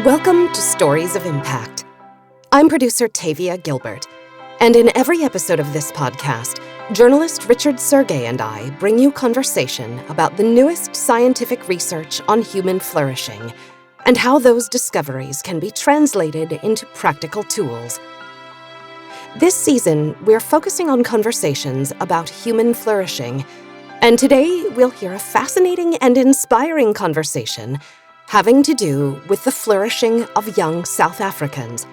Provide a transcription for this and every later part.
Welcome to Stories of Impact. I'm producer Tavia Gilbert, and in every episode of this podcast, journalist Richard Sergey and I bring you conversation about the newest scientific research on human flourishing and how those discoveries can be translated into practical tools. This season, we're focusing on conversations about human flourishing, and today we'll hear a fascinating and inspiring conversation having to do with the flourishing of young South Africans.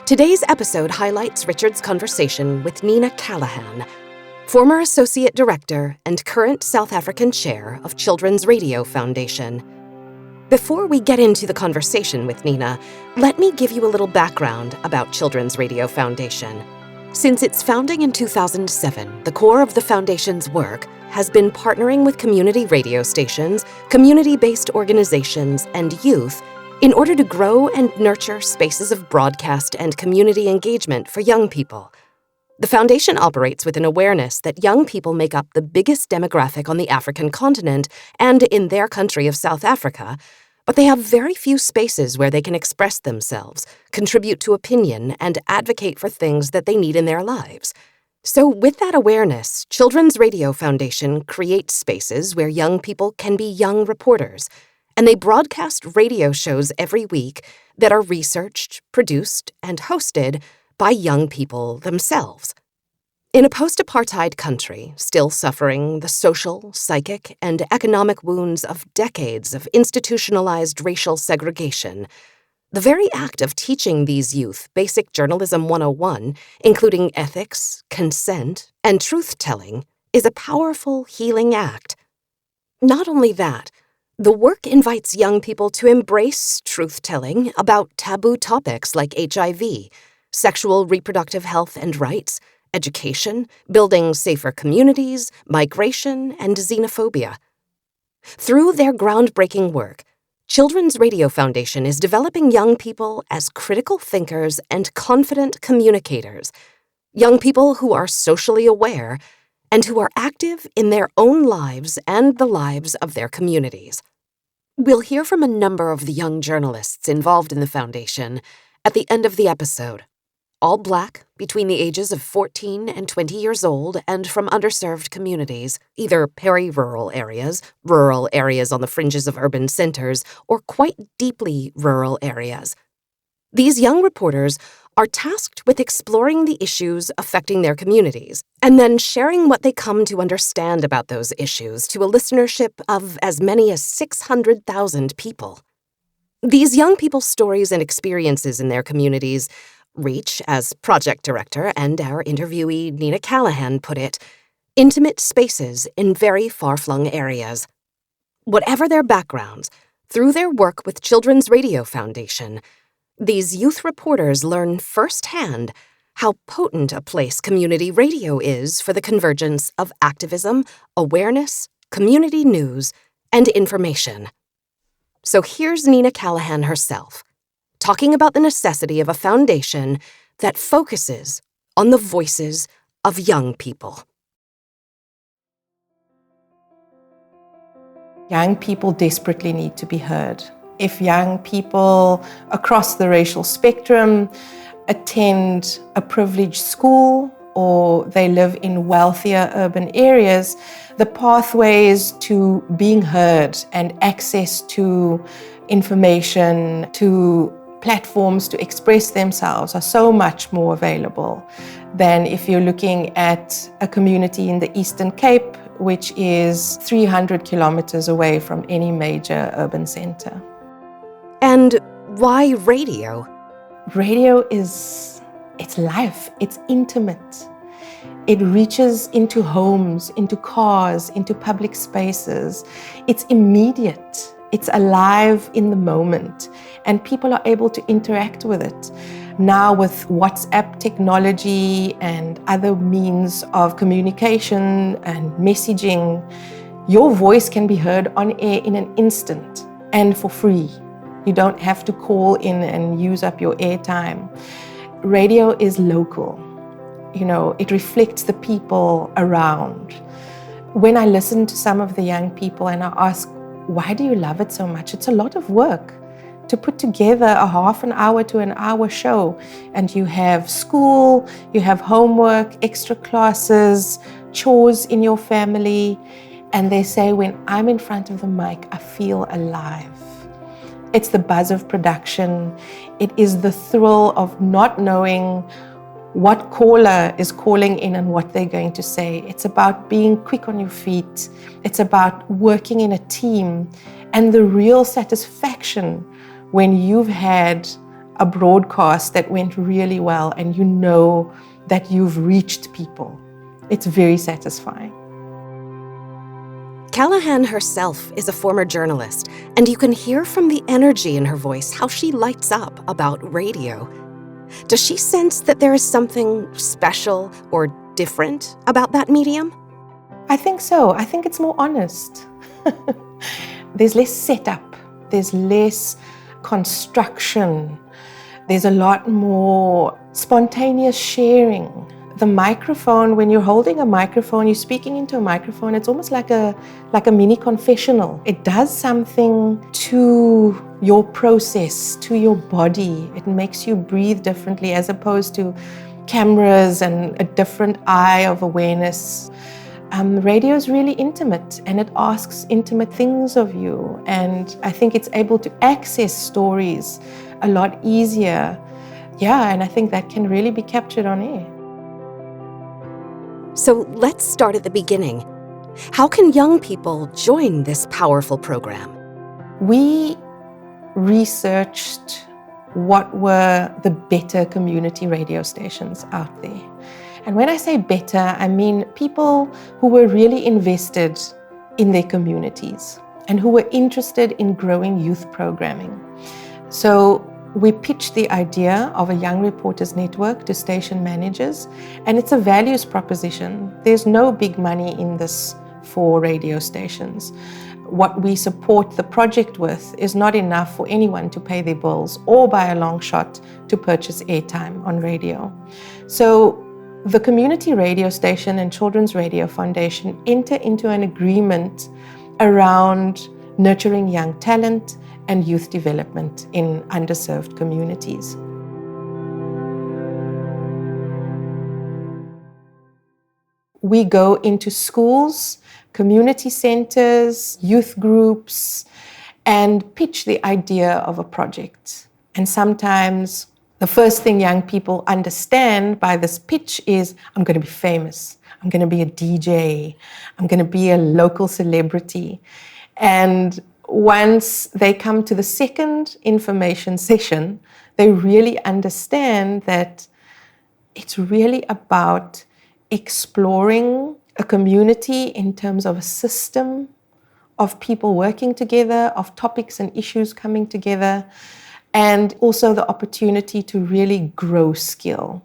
Today's episode highlights Richard's conversation with Nina Callaghan, former Associate Director and current South African Chair of Children's Radio Foundation. Before we get into the conversation with Nina, let me give you a little background about Children's Radio Foundation. Since its founding in 2007, the core of the foundation's work has been partnering with community radio stations, community-based organizations, and youth in order to grow and nurture spaces of broadcast and community engagement for young people. The foundation operates with an awareness that young people make up the biggest demographic on the African continent and in their country of South Africa, but they have very few spaces where they can express themselves, contribute to opinion, and advocate for things that they need in their lives. So with that awareness, Children's Radio Foundation creates spaces where young people can be young reporters, and they broadcast radio shows every week that are researched, produced, and hosted by young people themselves. In a post-apartheid country, still suffering the social, psychic, and economic wounds of decades of institutionalized racial segregation, the very act of teaching these youth basic journalism 101, including ethics, consent, and truth-telling, is a powerful healing act. Not only that, the work invites young people to embrace truth-telling about taboo topics like HIV, sexual reproductive health and rights, education, building safer communities, migration, and xenophobia. Through their groundbreaking work, Children's Radio Foundation is developing young people as critical thinkers and confident communicators, young people who are socially aware and who are active in their own lives and the lives of their communities. We'll hear from a number of the young journalists involved in the foundation at the end of the episode. All Black, between the ages of 14 and 20 years old, and from underserved communities, either peri-rural areas on the fringes of urban centers, or quite deeply rural areas. These young reporters are tasked with exploring the issues affecting their communities, and then sharing what they come to understand about those issues to a listenership of as many as 600,000 people. These young people's stories and experiences in their communities reach, as project director and our interviewee Nina Callaghan put it, intimate spaces in very far-flung areas. Whatever their backgrounds, through their work with Children's Radio Foundation, these youth reporters learn firsthand how potent a place community radio is for the convergence of activism, awareness, community news, and information. So here's Nina Callaghan herself, talking about the necessity of a foundation that focuses on the voices of young people. Young people desperately need to be heard. If young people across the racial spectrum attend a privileged school or they live in wealthier urban areas, the pathways to being heard and access to information, to platforms to express themselves are so much more available than if you're looking at a community in the Eastern Cape, which is 300 kilometers away from any major urban center. And why radio? Radio it's life, it's intimate. It reaches into homes, into cars, into public spaces. It's immediate. It's alive in the moment, and people are able to interact with it. Now with WhatsApp technology and other means of communication and messaging, your voice can be heard on air in an instant and for free. You don't have to call in and use up your airtime. Radio is local. It reflects the people around. When I listen to some of the young people and I ask, why do you love it so much? It's a lot of work. to put together a half an hour to an hour show. And you have school, you have homework, extra classes, chores in your family. And they say, when I'm in front of the mic, I feel alive. It's the buzz of production. It is the thrill of not knowing what caller is calling in and what they're going to say. It's about being quick on your feet. It's about working in a team, and the real satisfaction when you've had a broadcast that went really well and you know that you've reached people. It's very satisfying. Callaghan herself is a former journalist, and you can hear from the energy in her voice how she lights up about radio. Does she sense that there is something special or different about that medium? I think so. I think it's more honest. There's less setup. There's less construction. There's a lot more spontaneous sharing. The microphone, when you're holding a microphone, you're speaking into a microphone, it's almost like a mini confessional. It does something to your process, to your body. It makes you breathe differently as opposed to cameras and a different eye of awareness. Radio is really intimate, and it asks intimate things of you. And I think it's able to access stories a lot easier. Yeah, and I think that can really be captured on air. So let's start at the beginning. How can young people join this powerful program? We researched what were the better community radio stations out there. And when I say better, I mean people who were really invested in their communities and who were interested in growing youth programming. So we pitched the idea of a Young Reporters Network to station managers, and it's a values proposition. There's no big money in this for radio stations. What we support the project with is not enough for anyone to pay their bills or by a long shot to purchase airtime on radio. So the Community Radio Station and Children's Radio Foundation enter into an agreement around nurturing young talent and youth development in underserved communities. We go into schools, community centers, youth groups, and pitch the idea of a project. And sometimes the first thing young people understand by this pitch is, I'm going to be famous, I'm going to be a DJ, I'm going to be a local celebrity. And once they come to the second information session, they really understand that it's really about exploring a community in terms of a system of people working together, of topics and issues coming together, and also the opportunity to really grow skill.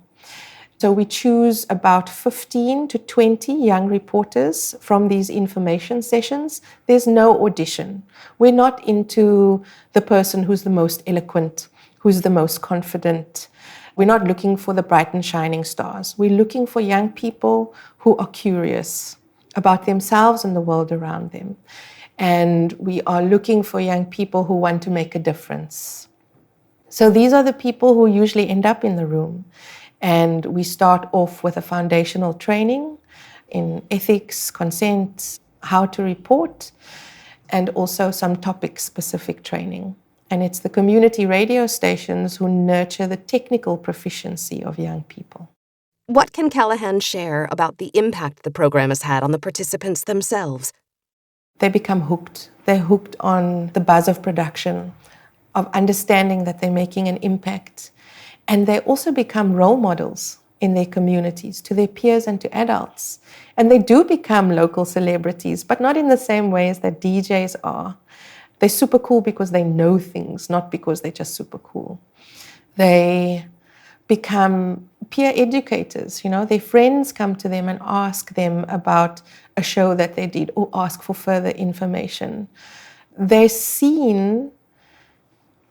So we choose about 15 to 20 young reporters from these information sessions. There's no audition. We're not into the person who's the most eloquent, who's the most confident. We're not looking for the bright and shining stars. We're looking for young people who are curious about themselves and the world around them. And we are looking for young people who want to make a difference. So these are the people who usually end up in the room. And we start off with a foundational training in ethics, consent, how to report, and also some topic-specific training. And it's the community radio stations who nurture the technical proficiency of young people. What can Callaghan share about the impact the program has had on the participants themselves? They become hooked. They're hooked on the buzz of production, of understanding that they're making an impact. And they also become role models in their communities, to their peers and to adults. And they do become local celebrities, but not in the same ways that DJs are. They're super cool because they know things, not because they're just super cool. They become peer educators. You know, their friends come to them and ask them about a show that they did or ask for further information. They're seen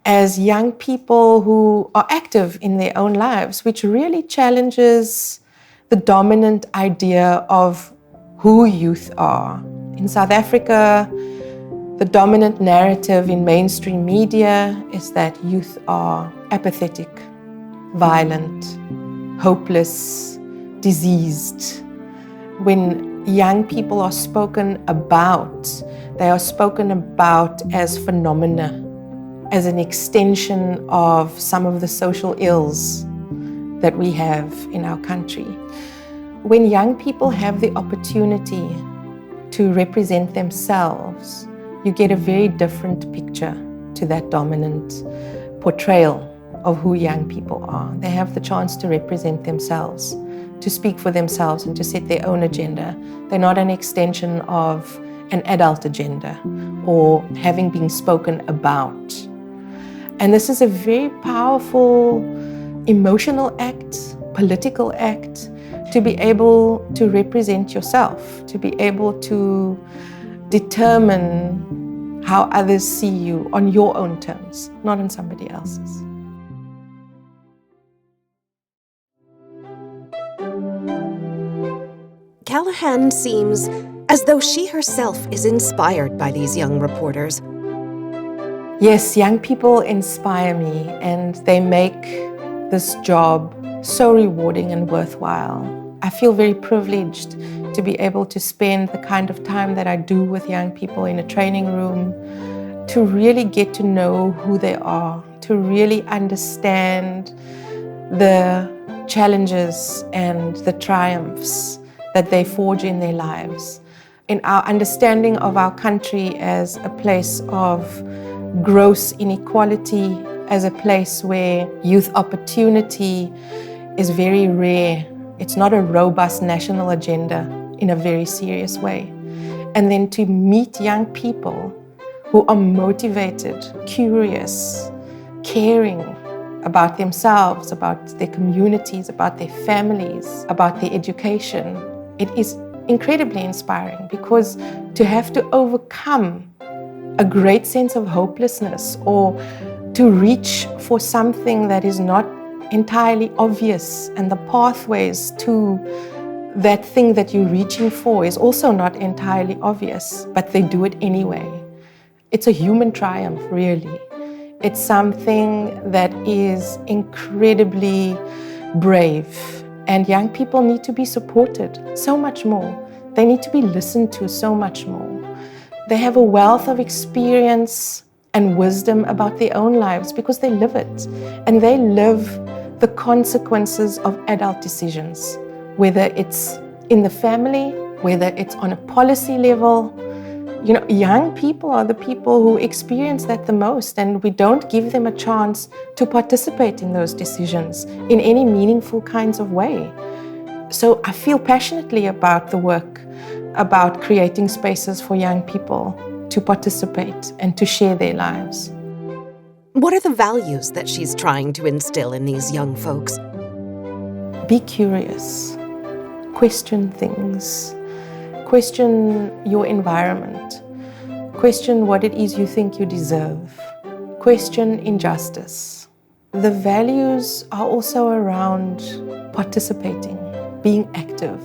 as young people who are active in their own lives, which really challenges the dominant idea of who youth are. In South Africa, The dominant narrative in mainstream media is that youth are apathetic, violent, hopeless, diseased. When young people are spoken about, they are spoken about as phenomena, as an extension of some of the social ills that we have in our country. When young people have the opportunity to represent themselves, you get a very different picture to that dominant portrayal of who young people are. They have the chance to represent themselves, to speak for themselves and to set their own agenda. They're not an extension of an adult agenda or having been spoken about. And this is a very powerful emotional act, political act, to be able to represent yourself, to be able to determine how others see you on your own terms, not on somebody else's. Callaghan seems as though she herself is inspired by these young reporters. Yes, young people inspire me, and they make this job so rewarding and worthwhile. I feel very privileged to be able to spend the kind of time that I do with young people in a training room, to really get to know who they are, to really understand the challenges and the triumphs that they forge in their lives. In our understanding of our country as a place of gross inequality, as a place where youth opportunity is very rare. It's not a robust national agenda in a very serious way. And then to meet young people who are motivated, curious, caring about themselves, about their communities, about their families, about their education, it is incredibly inspiring, because to have to overcome a great sense of hopelessness or to reach for something that is not entirely obvious, and the pathways to that thing that you're reaching for is also not entirely obvious, but they do it anyway. It's a human triumph, really. It's something that is incredibly brave, and young people need to be supported so much more. They need to be listened to so much more. They have a wealth of experience and wisdom about their own lives because they live it, and they live the consequences of adult decisions, whether it's in the family, whether it's on a policy level. You know, young people are the people who experience that the most, and we don't give them a chance to participate in those decisions in any meaningful kinds of way. So I feel passionately about the work, about creating spaces for young people to participate and to share their lives. What are the values that she's trying to instill in these young folks? Be curious, question things, question your environment, question what it is you think you deserve, question injustice. The values are also around participating, being active.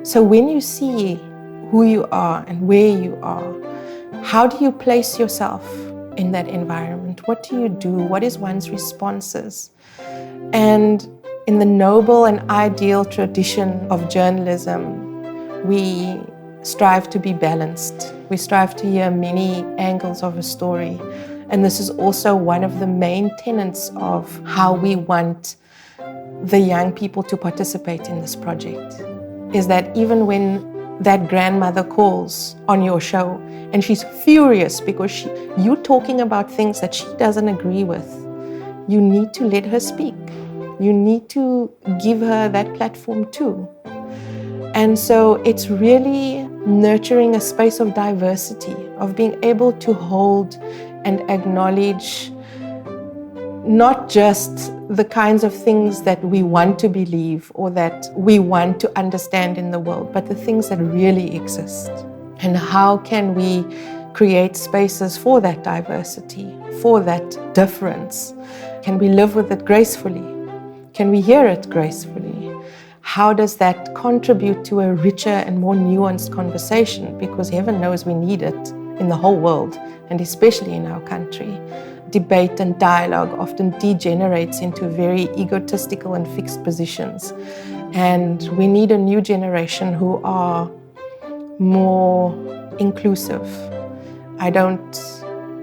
So when you see who you are and where you are, how do you place yourself in that environment? What do you do? What is one's responses? And in the noble and ideal tradition of journalism, we strive to be balanced. We strive to hear many angles of a story. And this is also one of the main tenets of how we want the young people to participate in this project, is that even when that grandmother calls on your show and she's furious because you're talking about things that she doesn't agree with, you need to let her speak. You need to give her that platform too. And so it's really nurturing a space of diversity, of being able to hold and acknowledge not just the kinds of things that we want to believe or that we want to understand in the world, but the things that really exist. And how can we create spaces for that diversity, for that difference? Can we live with it gracefully? Can we hear it gracefully? How does that contribute to a richer and more nuanced conversation? Because heaven knows we need it in the whole world, and especially in our country. Debate and dialogue often degenerates into very egotistical and fixed positions. And we need a new generation who are more inclusive. I don't,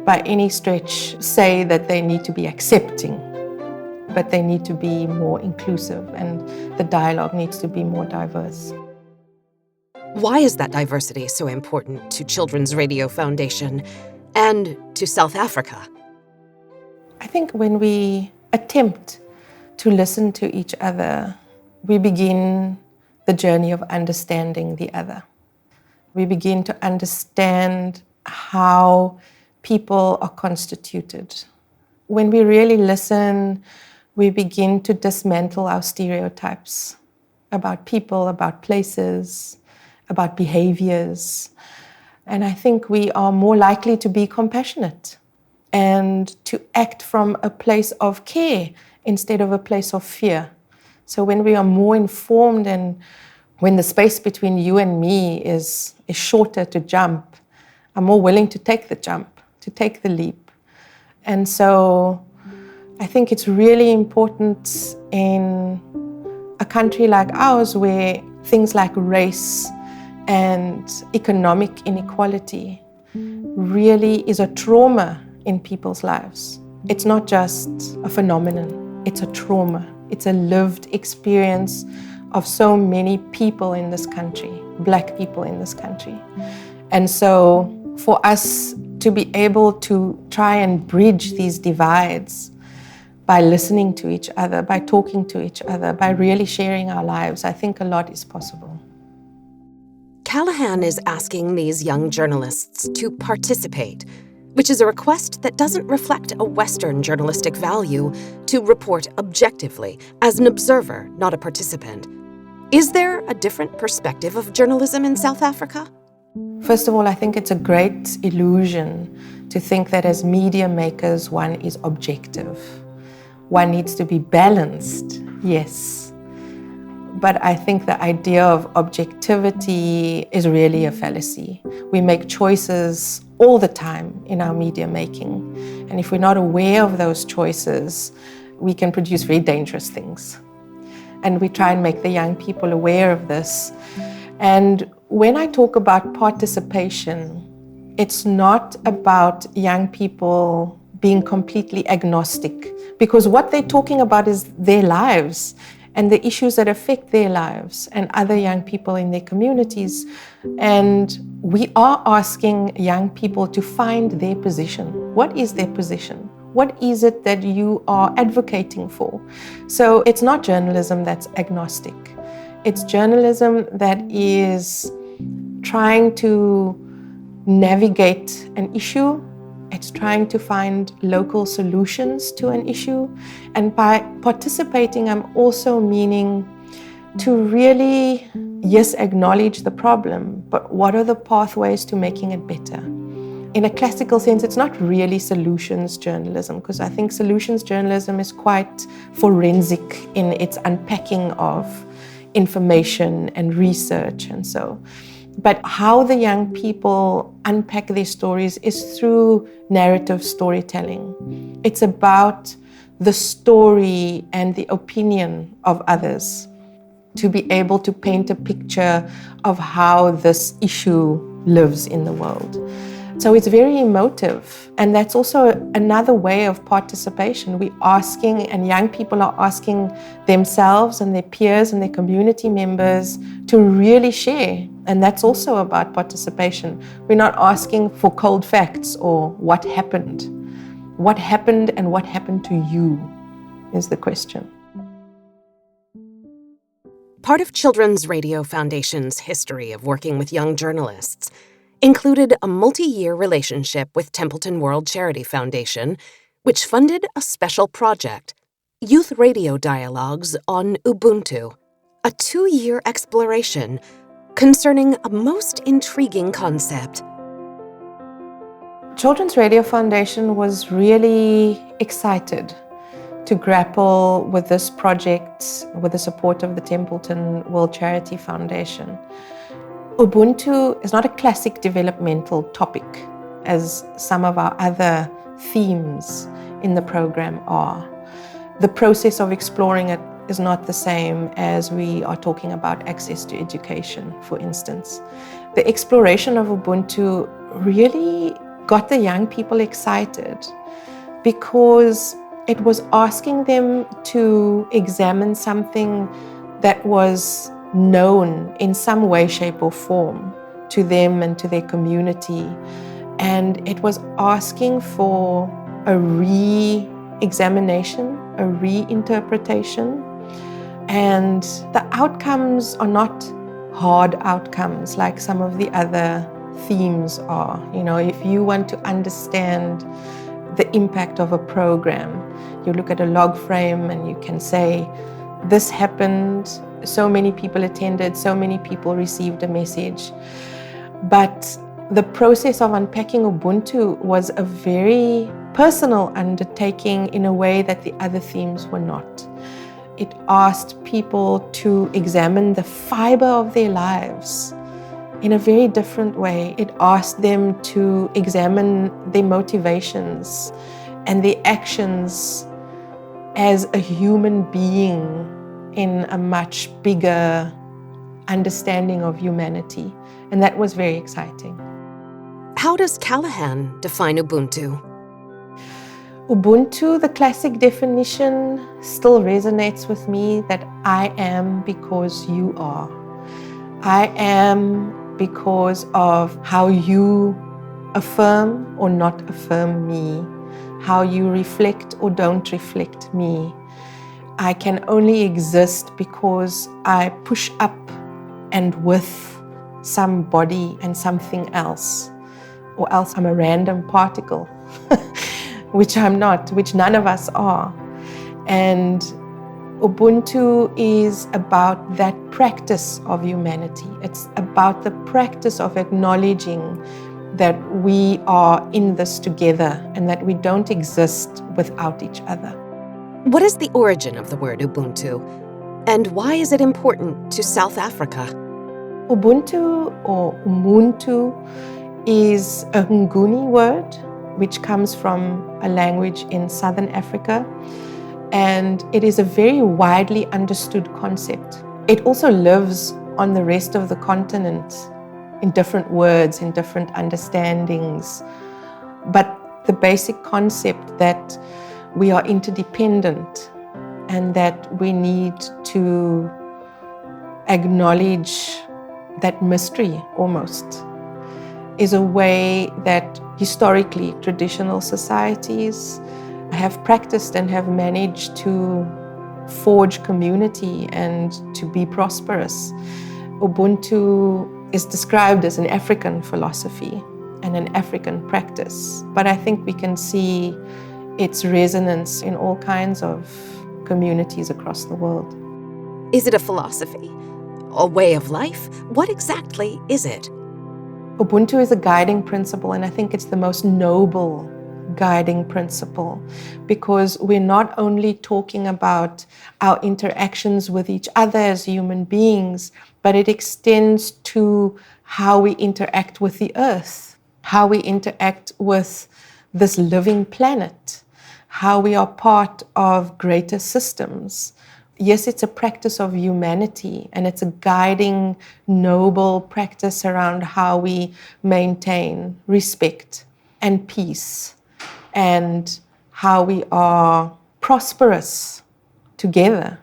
by any stretch, say that they need to be accepting, but they need to be more inclusive, and the dialogue needs to be more diverse. Why is that diversity so important to Children's Radio Foundation and to South Africa? I think when we attempt to listen to each other, we begin the journey of understanding the other. We begin to understand how people are constituted. When we really listen, we begin to dismantle our stereotypes about people, about places, about behaviors. And I think we are more likely to be compassionate and to act from a place of care instead of a place of fear. So when we are more informed and when the space between you and me is shorter to jump, I'm more willing to take the jump, to take the leap. And so I think it's really important in a country like ours where things like race and economic inequality really is a trauma in people's lives. It's not just a phenomenon, it's a trauma. It's a lived experience of so many people in this country, Black people in this country. And so for us to be able to try and bridge these divides by listening to each other, by talking to each other, by really sharing our lives, I think a lot is possible. Callaghan is asking these young journalists to participate, which is a request that doesn't reflect a Western journalistic value to report objectively as an observer, not a participant. Is there a different perspective of journalism in South Africa? First of all, I think it's a great illusion to think that as media makers, one is objective. One needs to be balanced, yes. But I think the idea of objectivity is really a fallacy. We make choices all the time in our media making. And if we're not aware of those choices, we can produce very dangerous things. And we try and make the young people aware of this. And when I talk about participation, it's not about young people being completely agnostic, because what they're talking about is their lives and the issues that affect their lives and other young people in their communities. And we are asking young people to find their position. What is their position? What is it that you are advocating for? So it's not journalism that's agnostic. It's journalism that is trying to navigate an issue. It's trying to find local solutions to an issue. And by participating, I'm also meaning to really, yes, acknowledge the problem, but what are the pathways to making it better? In a classical sense, it's not really solutions journalism, because I think solutions journalism is quite forensic in its unpacking of information and research and so. But how the young people unpack their stories is through narrative storytelling. It's about the story and the opinion of others to be able to paint a picture of how this issue lives in the world. So it's very emotive, and that's also another way of participation. We're asking, and young people are asking themselves and their peers and their community members to really share, and that's also about participation. We're not asking for cold facts or what happened. What happened and what happened to you is the question. Part of Children's Radio Foundation's history of working with young journalists included a multi-year relationship with Templeton World Charity Foundation, which funded a special project, Youth Radio Dialogues on Ubuntu, a 2-year exploration concerning a most intriguing concept. Children's Radio Foundation was really excited to grapple with this project with the support of the Templeton World Charity Foundation. Ubuntu is not a classic developmental topic. as some of our other themes in the program are. The process of exploring it is not the same as we are talking about access to education, for instance. The exploration of Ubuntu really got the young people excited because it was asking them to examine something that was known in some way, shape, or form to them and to their community. And it was asking for a re-examination, a reinterpretation. And the outcomes are not hard outcomes like some of the other themes are. You know, if you want to understand the impact of a program, you look at a log frame and you can say, this happened, so many people attended, so many people received a message. But the process of unpacking Ubuntu was a very personal undertaking in a way that the other themes were not. It asked people to examine the fiber of their lives in a very different way. It asked them to examine their motivations and their actions as a human being in a much bigger understanding of humanity. And that was very exciting. How does Callaghan define Ubuntu? Ubuntu, the classic definition, still resonates with me, that I am because you are. I am because of how you affirm or not affirm me, how you reflect or don't reflect me. I can only exist because I push up and with somebody and something else, or else I'm a random particle, which I'm not, which none of us are. And Ubuntu is about that practice of humanity. It's about the practice of acknowledging that we are in this together and that we don't exist without each other. What is the origin of the word Ubuntu? And why is it important to South Africa? Ubuntu or Ubuntu is a Nguni word, which comes from a language in Southern Africa. And it is a very widely understood concept. It also lives on the rest of the continent in different words, in different understandings. But the basic concept that we are interdependent and that we need to acknowledge that mystery almost is a way that historically traditional societies have practiced and have managed to forge community and to be prosperous. Ubuntu is described as an African philosophy and an African practice, but I think we can see its resonance in all kinds of communities across the world. Is it a philosophy? A way of life? What exactly is it? Ubuntu is a guiding principle, and I think it's the most noble guiding principle, because we're not only talking about our interactions with each other as human beings, but it extends to how we interact with the earth, how we interact with this living planet, how we are part of greater systems. Yes, it's a practice of humanity, and it's a guiding, noble practice around how we maintain respect and peace, and how we are prosperous together.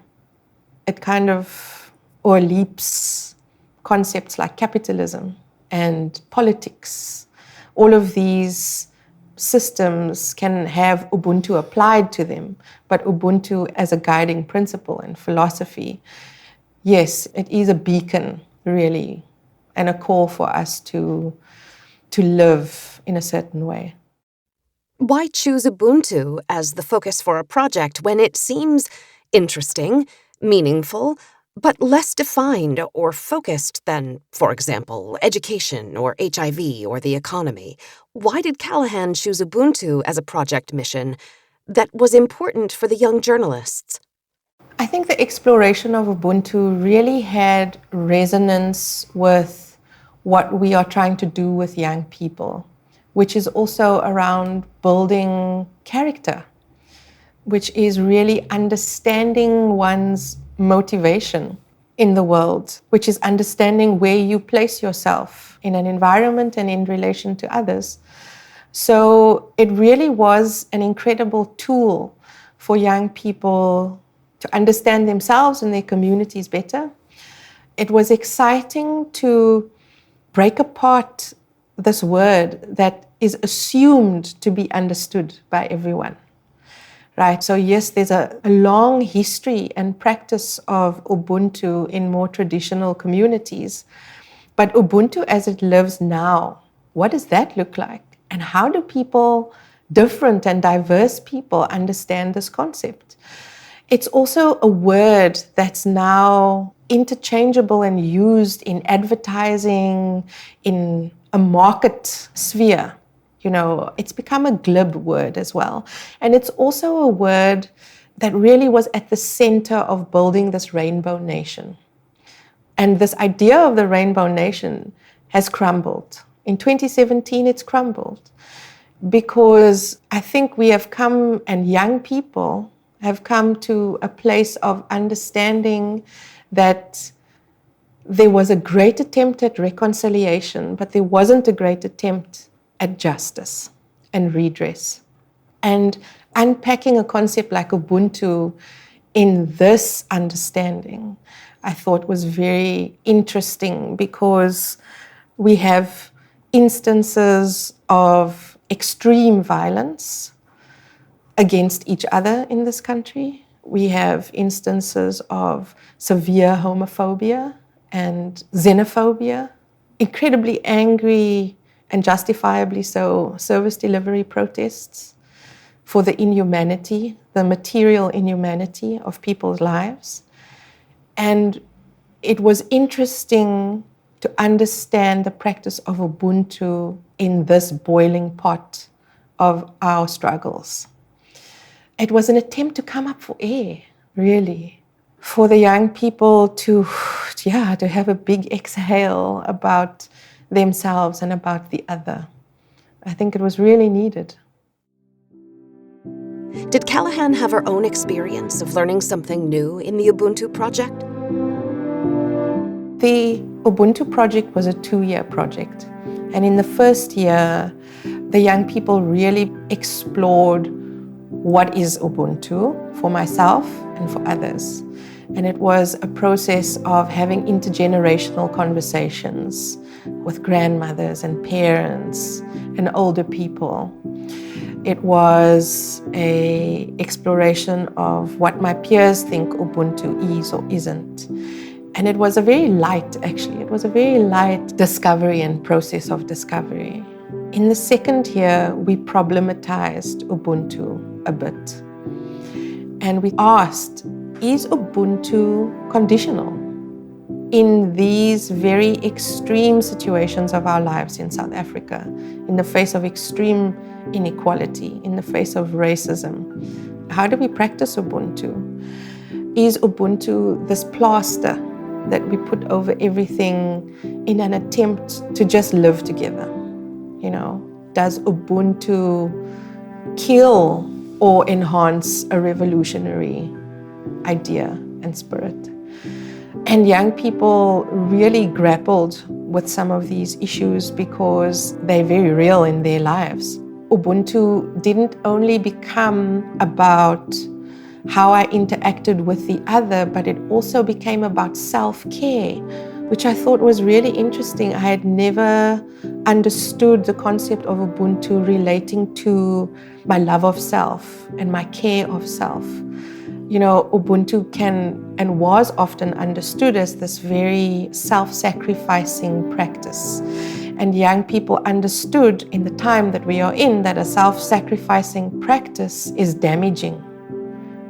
It kind of o'erleaps concepts like capitalism and politics. All of these systems can have Ubuntu applied to them, but Ubuntu as a guiding principle and philosophy, yes, it is a beacon, really, and a call for us to live in a certain way. Why choose Ubuntu as the focus for a project when it seems interesting, meaningful, but less defined or focused than, for example, education or HIV or the economy? Why did Callaghan choose Ubuntu as a project mission that was important for the young journalists? I think the exploration of Ubuntu really had resonance with what we are trying to do with young people, which is also around building character, which is really understanding one's motivation in the world, which is understanding where you place yourself in an environment and in relation to others. So it really was an incredible tool for young people to understand themselves and their communities better. It was exciting to break apart this word that is assumed to be understood by everyone. Right, so yes, there's a long history and practice of Ubuntu in more traditional communities. But Ubuntu as it lives now, what does that look like? And how do people, different and diverse people, understand this concept? It's also a word that's now interchangeable and used in advertising, in a market sphere. You know, it's become a glib word as well. And it's also a word that really was at the center of building this rainbow nation. And this idea of the rainbow nation has crumbled. In 2017, it's crumbled because I think we have come, and young people have come to a place of understanding that there was a great attempt at reconciliation, but there wasn't a great attempt at justice and redress. And unpacking a concept like Ubuntu in this understanding, I thought was very interesting because we have instances of extreme violence against each other in this country. We have instances of severe homophobia and xenophobia, incredibly angry and justifiably so service delivery protests for the inhumanity, the material inhumanity of people's lives. And it was interesting to understand the practice of Ubuntu in this boiling pot of our struggles. It was an attempt to come up for air, really, for the young people to have a big exhale about themselves and about the other. I think it was really needed. Did Callaghan have her own experience of learning something new in the Ubuntu project? The Ubuntu project was a 2-year project. And in the first year, the young people really explored what is Ubuntu for myself and for others. And it was a process of having intergenerational conversations with grandmothers and parents and older people. It was an exploration of what my peers think Ubuntu is or isn't. And it was a very light discovery and process of discovery. In the second year, we problematized Ubuntu a bit. And we asked, is Ubuntu conditional in these very extreme situations of our lives in South Africa, in the face of extreme inequality, in the face of racism? How do we practice Ubuntu? Is Ubuntu this plaster that we put over everything in an attempt to just live together? You know, does Ubuntu kill or enhance a revolutionary idea and spirit? And young people really grappled with some of these issues because they're very real in their lives. Ubuntu didn't only become about how I interacted with the other, but it also became about self-care, which I thought was really interesting. I had never understood the concept of Ubuntu relating to my love of self and my care of self. You know, Ubuntu can and was often understood as this very self-sacrificing practice. And young people understood in the time that we are in that a self-sacrificing practice is damaging.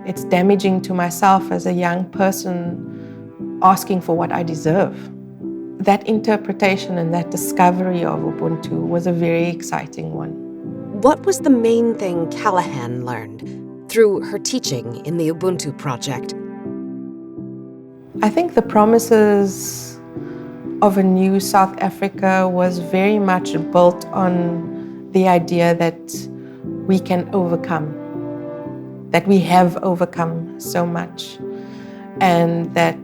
It's damaging to myself as a young person asking for what I deserve. That interpretation and that discovery of Ubuntu was a very exciting one. What was the main thing Callaghan learned through her teaching in the Ubuntu project? I think the promises of a new South Africa was very much built on the idea that we can overcome, that we have overcome so much, and that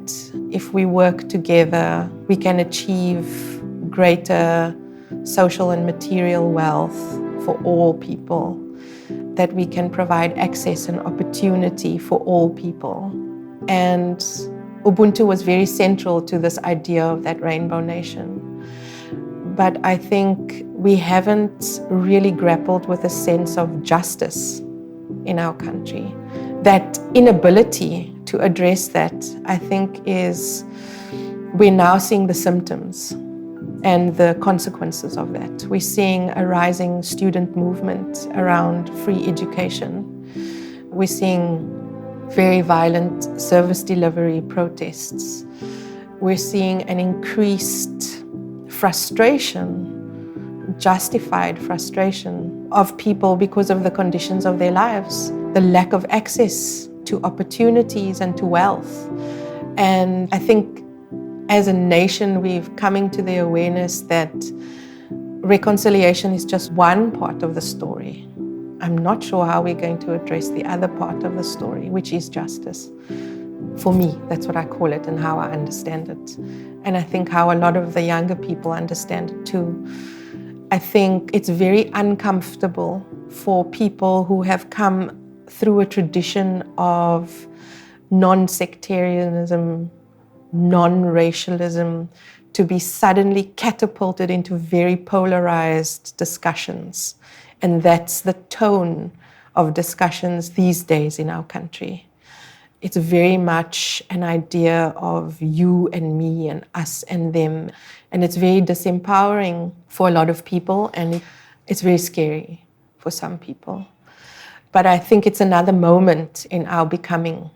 if we work together, we can achieve greater social and material wealth for all people, that we can provide access and opportunity for all people. And Ubuntu was very central to this idea of that rainbow nation. But I think we haven't really grappled with a sense of justice in our country. That inability to address that, I think, we're now seeing the symptoms and the consequences of that. We're seeing a rising student movement around free education. We're seeing very violent service delivery protests. We're seeing an increased frustration, justified frustration of people because of the conditions of their lives, the lack of access to opportunities and to wealth. And I think as a nation, we've coming to the awareness that reconciliation is just one part of the story. I'm not sure how we're going to address the other part of the story, which is justice. For me, that's what I call it and how I understand it. And I think how a lot of the younger people understand it too. I think it's very uncomfortable for people who have come through a tradition of non-sectarianism, non-racialism, to be suddenly catapulted into very polarized discussions. And that's the tone of discussions these days in our country. It's very much an idea of you and me and us and them. And it's very disempowering for a lot of people, and it's very scary for some people. But I think it's another moment in our becoming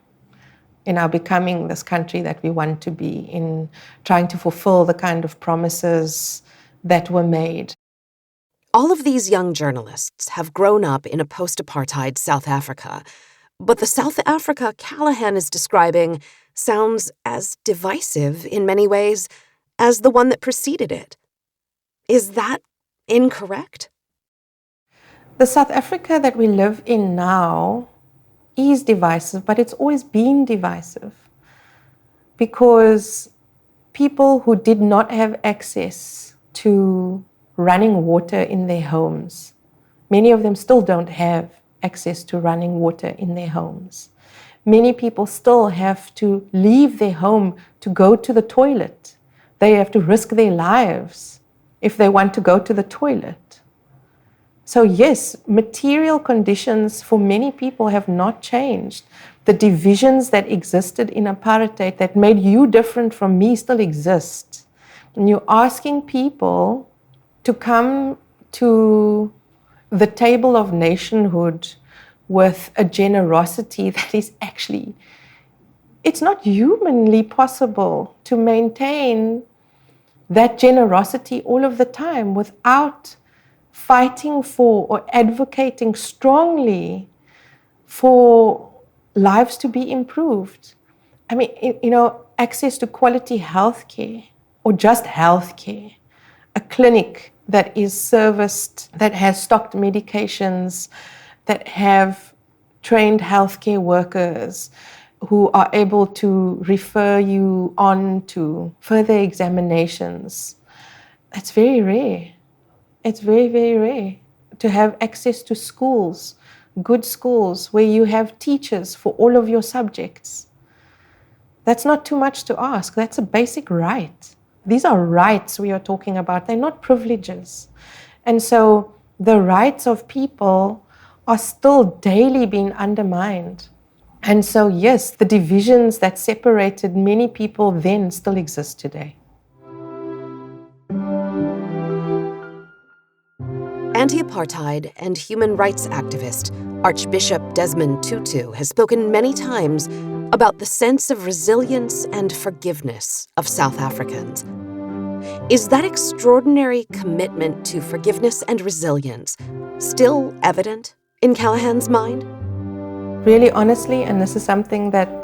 this country that we want to be, in trying to fulfill the kind of promises that were made. All of these young journalists have grown up in a post-apartheid South Africa, but the South Africa Callaghan is describing sounds as divisive in many ways as the one that preceded it. Is that incorrect? The South Africa that we live in now is divisive, but it's always been divisive because people who did not have access to running water in their homes, many of them still don't have access to running water in their homes. Many people still have to leave their home to go to the toilet. They have to risk their lives if they want to go to the toilet. So yes, material conditions for many people have not changed. The divisions that existed in apartheid that made you different from me still exist. And you're asking people to come to the table of nationhood with a generosity that is actually, it's not humanly possible to maintain that generosity all of the time without fighting for or advocating strongly for lives to be improved. I mean, access to quality healthcare or just healthcare, a clinic that is serviced, that has stocked medications, that have trained healthcare workers who are able to refer you on to further examinations. It's very rare. It's very, very rare to have access to schools, good schools, where you have teachers for all of your subjects. That's not too much to ask. That's a basic right. These are rights we are talking about. They're not privileges. And so the rights of people are still daily being undermined. And so, yes, the divisions that separated many people then still exist today. Anti-apartheid and human rights activist Archbishop Desmond Tutu has spoken many times about the sense of resilience and forgiveness of South Africans. Is that extraordinary commitment to forgiveness and resilience still evident in Callaghan's mind? Really honestly, and this is something that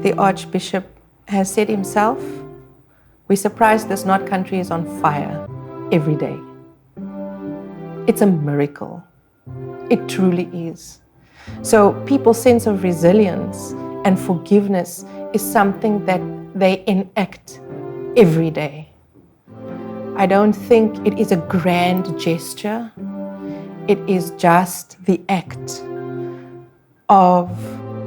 the Archbishop has said himself, we're surprised this not country is on fire every day. It's a miracle. It truly is. So people's sense of resilience and forgiveness is something that they enact every day. I don't think it is a grand gesture. It is just the act of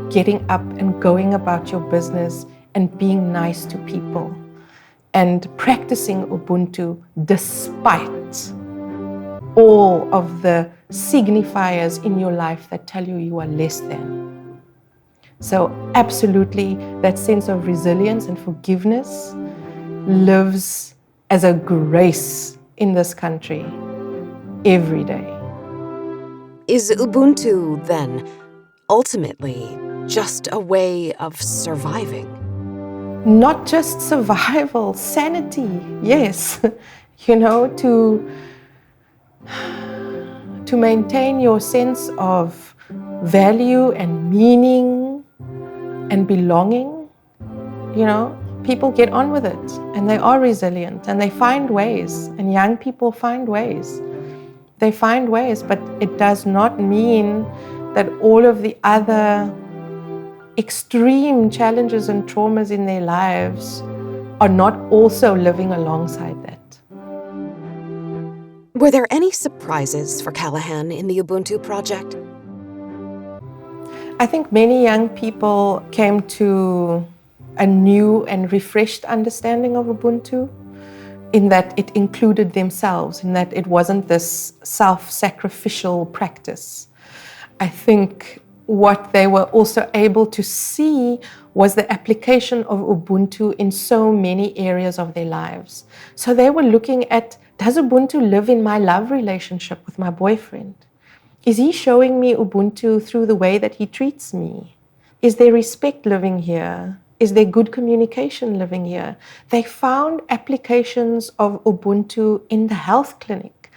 getting up and going about your business and being nice to people and practicing Ubuntu despite all of the signifiers in your life that tell you you are less than. So absolutely, that sense of resilience and forgiveness lives as a grace in this country every day. Is Ubuntu, then, ultimately just a way of surviving? Not just survival, sanity, yes. To maintain your sense of value and meaning and belonging, people get on with it and they are resilient and they find ways, and young people find ways. They find ways, but it does not mean that all of the other extreme challenges and traumas in their lives are not also living alongside that. Were there any surprises for Callaghan in the Ubuntu project? I think many young people came to a new and refreshed understanding of Ubuntu, in that it included themselves, in that it wasn't this self-sacrificial practice. I think what they were also able to see was the application of Ubuntu in so many areas of their lives. So they were looking at, does Ubuntu live in my love relationship with my boyfriend? Is he showing me Ubuntu through the way that he treats me? Is there respect living here? Is there good communication living here? They found applications of Ubuntu in the health clinic.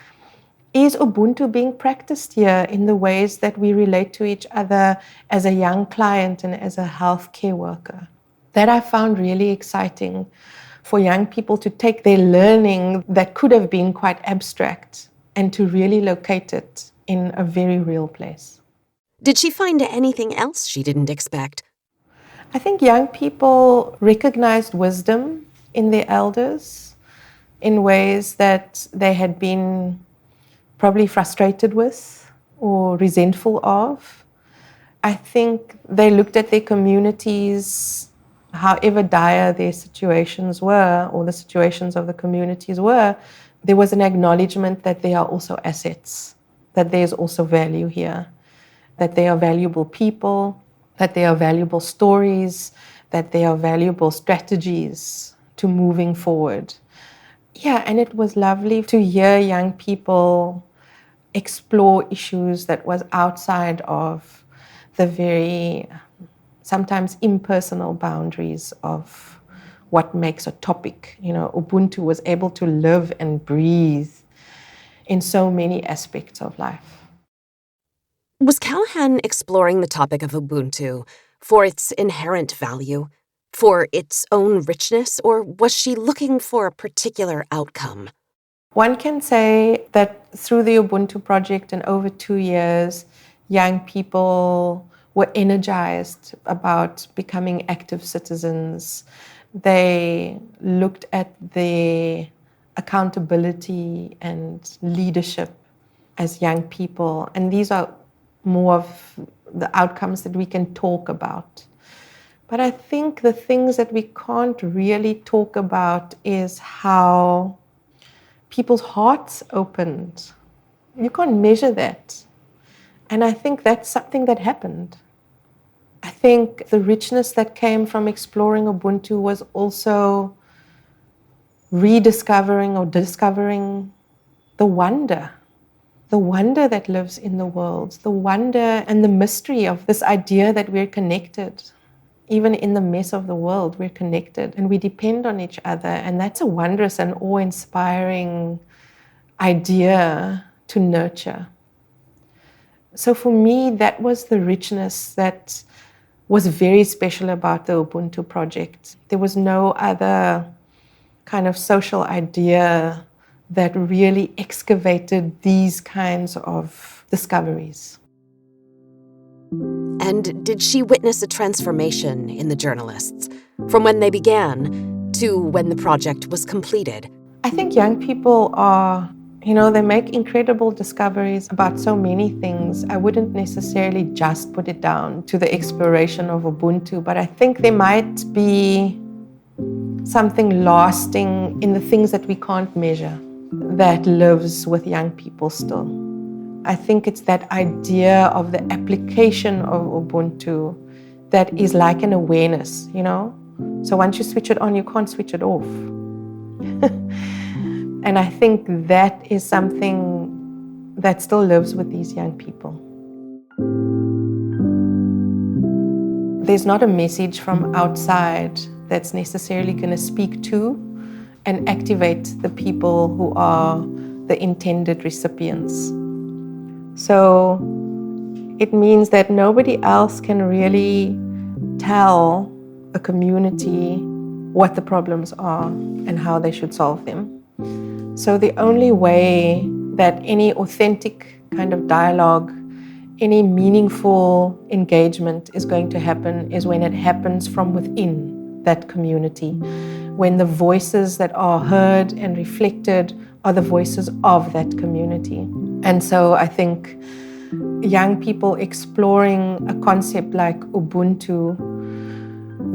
Is Ubuntu being practiced here in the ways that we relate to each other as a young client and as a healthcare worker? That I found really exciting, for young people to take their learning that could have been quite abstract and to really locate it in a very real place. Did she find anything else she didn't expect? I think young people recognized wisdom in their elders in ways that they had been probably frustrated with or resentful of. I think they looked at their communities, however dire their situations were, or the situations of the communities were, there was an acknowledgement that they are also assets, that there's also value here, that they are valuable people, that they are valuable stories, that they are valuable strategies to moving forward. Yeah, and it was lovely to hear young people explore issues that was outside of the very sometimes impersonal boundaries of what makes a topic. Ubuntu was able to live and breathe in so many aspects of life. Was Callaghan exploring the topic of Ubuntu for its inherent value, for its own richness, or was she looking for a particular outcome? One can say that through the Ubuntu project and over 2 years, young people were energized about becoming active citizens. They looked at their accountability and leadership as young people, and these are more of the outcomes that we can talk about. But I think the things that we can't really talk about is how people's hearts opened. You can't measure that. And I think that's something that happened. I think the richness that came from exploring Ubuntu was also rediscovering or discovering the wonder that lives in the world, the wonder and the mystery of this idea that we're connected. Even in the mess of the world, we're connected and we depend on each other. And that's a wondrous and awe-inspiring idea to nurture. So for me, that was the richness that was very special about the Ubuntu project. There was no other kind of social idea that really excavated these kinds of discoveries. And did she witness a transformation in the journalists from when they began to when the project was completed? I think young people are, they make incredible discoveries about so many things. I wouldn't necessarily just put it down to the exploration of Ubuntu, but I think there might be something lasting in the things that we can't measure that lives with young people still. I think it's that idea of the application of Ubuntu that is like an awareness, So once you switch it on, you can't switch it off. And I think that is something that still lives with these young people. There's not a message from outside that's necessarily going to speak to and activate the people who are the intended recipients. So it means that nobody else can really tell a community what the problems are and how they should solve them. So the only way that any authentic kind of dialogue, any meaningful engagement is going to happen is when it happens from within that community, when the voices that are heard and reflected are the voices of that community. And so I think young people exploring a concept like Ubuntu,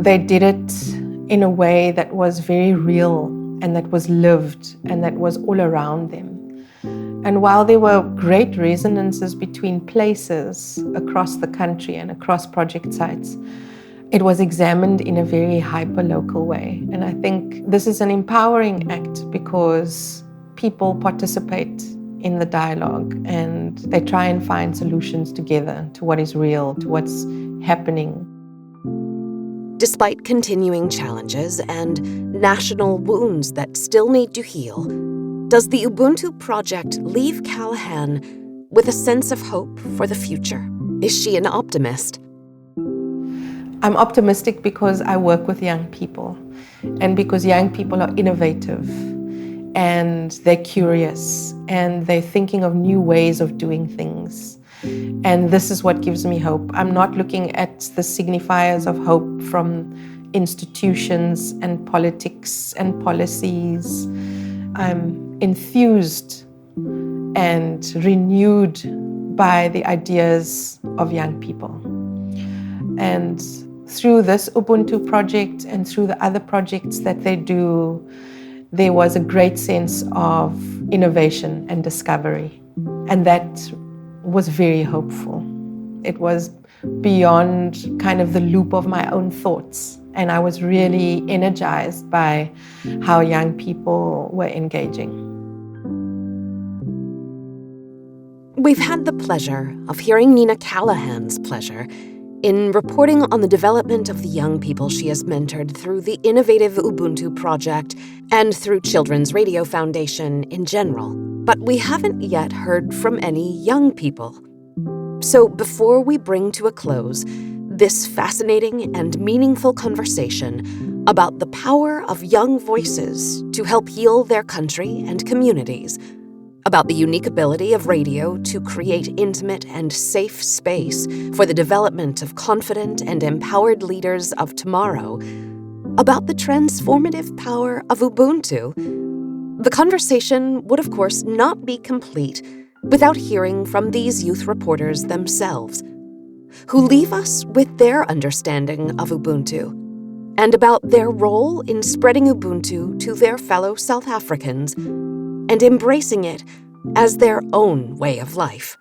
they did it in a way that was very real and that was lived and that was all around them. And while there were great resonances between places across the country and across project sites, it was examined in a very hyper-local way. And I think this is an empowering act because people participate in the dialogue and they try and find solutions together to what is real, to what's happening. Despite continuing challenges and national wounds that still need to heal, does the Ubuntu project leave Callaghan with a sense of hope for the future? Is she an optimist? I'm optimistic because I work with young people and because young people are innovative and they're curious and they're thinking of new ways of doing things. And this is what gives me hope. I'm not looking at the signifiers of hope from institutions and politics and policies. I'm enthused and renewed by the ideas of young people. And through this Ubuntu project and through the other projects that they do, there was a great sense of innovation and discovery. And that was very hopeful. It was beyond kind of the loop of my own thoughts. And I was really energized by how young people were engaging. We've had the pleasure of hearing Nina Callaghan's pleasure in reporting on the development of the young people she has mentored through the innovative Ubuntu project and through Children's Radio Foundation in general. But we haven't yet heard from any young people. So before we bring to a close this fascinating and meaningful conversation about the power of young voices to help heal their country and communities, about the unique ability of radio to create intimate and safe space for the development of confident and empowered leaders of tomorrow, about the transformative power of Ubuntu, the conversation would, of course, not be complete without hearing from these youth reporters themselves, who leave us with their understanding of Ubuntu and about their role in spreading Ubuntu to their fellow South Africans and embracing it as their own way of life.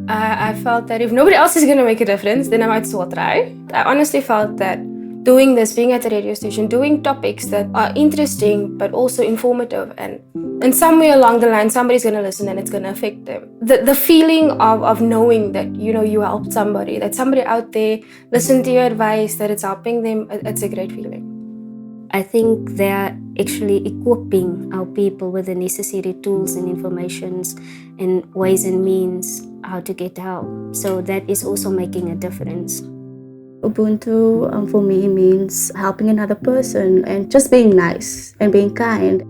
I felt that if nobody else is going to make a difference, then I might as well try. I honestly felt that doing this, being at the radio station, doing topics that are interesting but also informative, and somewhere along the line somebody's going to listen and it's going to affect them. The feeling of knowing that you helped somebody, that somebody out there listened to your advice, that it's helping them, it's a great feeling. I think they're actually equipping our people with the necessary tools and informations and ways and means how to get help. So that is also making a difference. Ubuntu for me means helping another person and just being nice and being kind.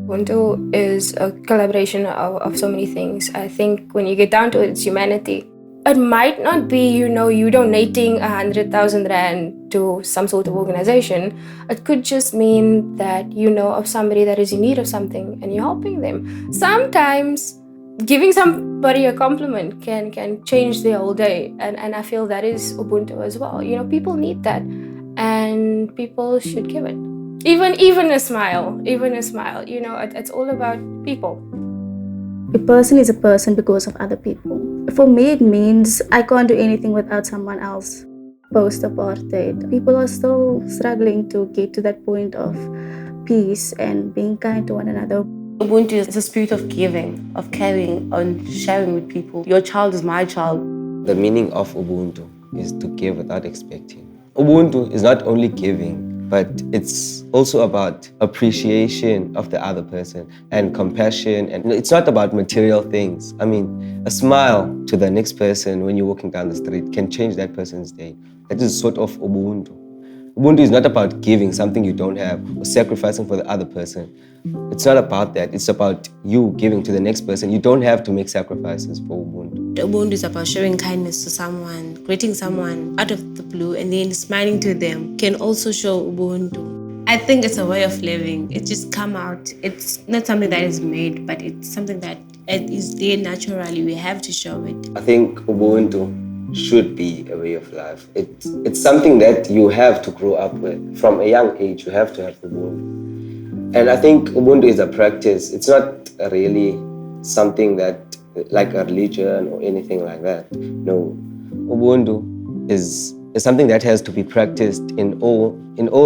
Ubuntu is a collaboration of so many things. I think when you get down to it, it's humanity. It might not be, you donating 100,000 Rand to some sort of organization. It could just mean that you know of somebody that is in need of something and you're helping them. Sometimes giving somebody a compliment can change their whole day. And I feel that is Ubuntu as well. People need that and people should give it. Even a smile, it's all about people. A person is a person because of other people. For me, it means I can't do anything without someone else. Post-apartheid, people are still struggling to get to that point of peace and being kind to one another. Ubuntu is a spirit of giving, of caring, and sharing with people. Your child is my child. The meaning of Ubuntu is to give without expecting. Ubuntu is not only giving, but it's also about appreciation of the other person and compassion. And it's not about material things. I mean, a smile to the next person when you're walking down the street can change that person's day. That is sort of Ubuntu. Ubuntu is not about giving something you don't have or sacrificing for the other person. It's not about that. It's about you giving to the next person. You don't have to make sacrifices for Ubuntu. Ubuntu is about showing kindness to someone, greeting someone out of the blue, and then smiling to them can also show Ubuntu. I think it's a way of living. It just come out. It's not something that is made, but it's something that is there naturally. We have to show it. I think Ubuntu should be a way of life. It's something that you have to grow up with. From a young age, you have to have Ubuntu. And I think Ubuntu is a practice. It's not really something that, like a religion or anything like that. No, Ubuntu is something that has to be practiced in all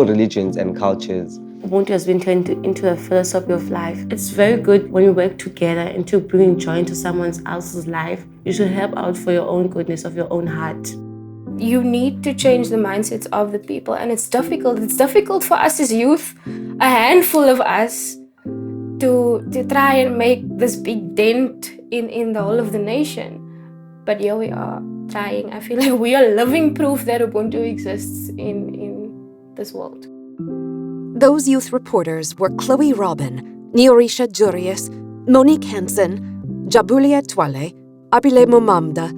religions and cultures. Ubuntu has been turned into a philosophy of life. It's very good when you work together and to bring joy into someone else's life. You should help out for your own goodness of your own heart. You need to change the mindsets of the people, and it's difficult. It's difficult for us as youth, a handful of us, to try and make this big dent in the whole of the nation. But here we are trying. I feel like we are living proof that Ubuntu exists in this world. Those youth reporters were Chloe Robin, Niorisha Jurius, Monique Hansen, Jabulia Twale, Abile Mumamda,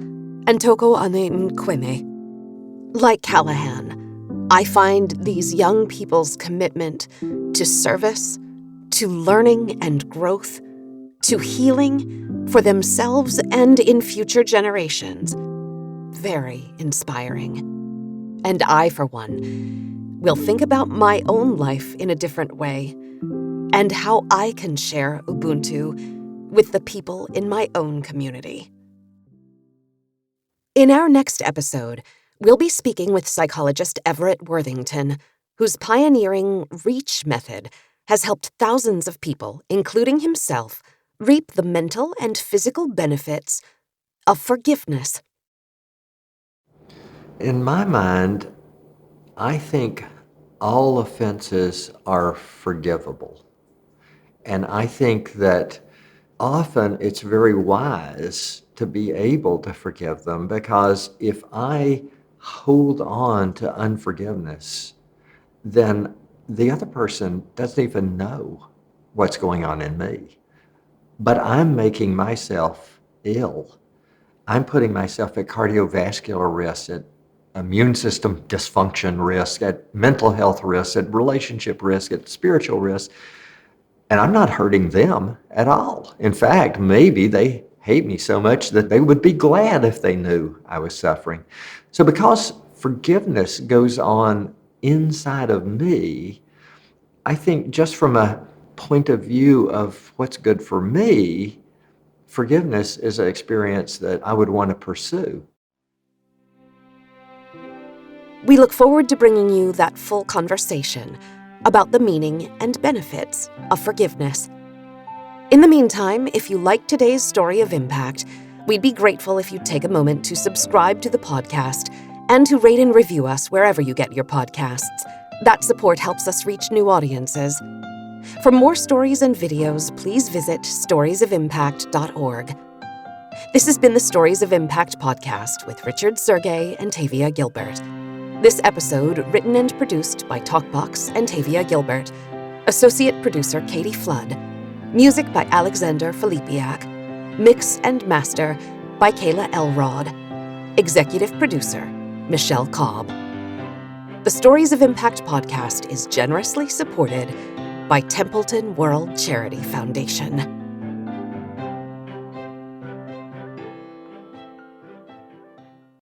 and Toko Ane Nkweme. Like Callaghan, I find these young people's commitment to service, to learning and growth, to healing for themselves and in future generations very inspiring. And I, for one, will think about my own life in a different way and how I can share Ubuntu with the people in my own community. In our next episode, we'll be speaking with psychologist Everett Worthington, whose pioneering REACH method has helped thousands of people, including himself, reap the mental and physical benefits of forgiveness. In my mind, I think all offenses are forgivable. And I think that often it's very wise to be able to forgive them, because if I hold on to unforgiveness, then the other person doesn't even know what's going on in me. But I'm making myself ill. I'm putting myself at cardiovascular risk, at immune system dysfunction risk, at mental health risk, at relationship risk, at spiritual risk. And I'm not hurting them at all. In fact, maybe they hate me so much that they would be glad if they knew I was suffering. So because forgiveness goes on inside of me, I think just from a point of view of what's good for me, forgiveness is an experience that I would want to pursue. We look forward to bringing you that full conversation about the meaning and benefits of forgiveness. In the meantime, if you like today's story of impact, we'd be grateful if you'd take a moment to subscribe to the podcast and to rate and review us wherever you get your podcasts. That support helps us reach new audiences. For more stories and videos, please visit storiesofimpact.org. This has been the Stories of Impact podcast with Richard Sergey and Tavia Gilbert. This episode written and produced by Talkbox and Tavia Gilbert. Associate producer Katie Flood. Music by Alexander Filipiak. Mix and master by Kayla Elrod. Executive producer, Michelle Cobb. The Stories of Impact podcast is generously supported by Templeton World Charity Foundation.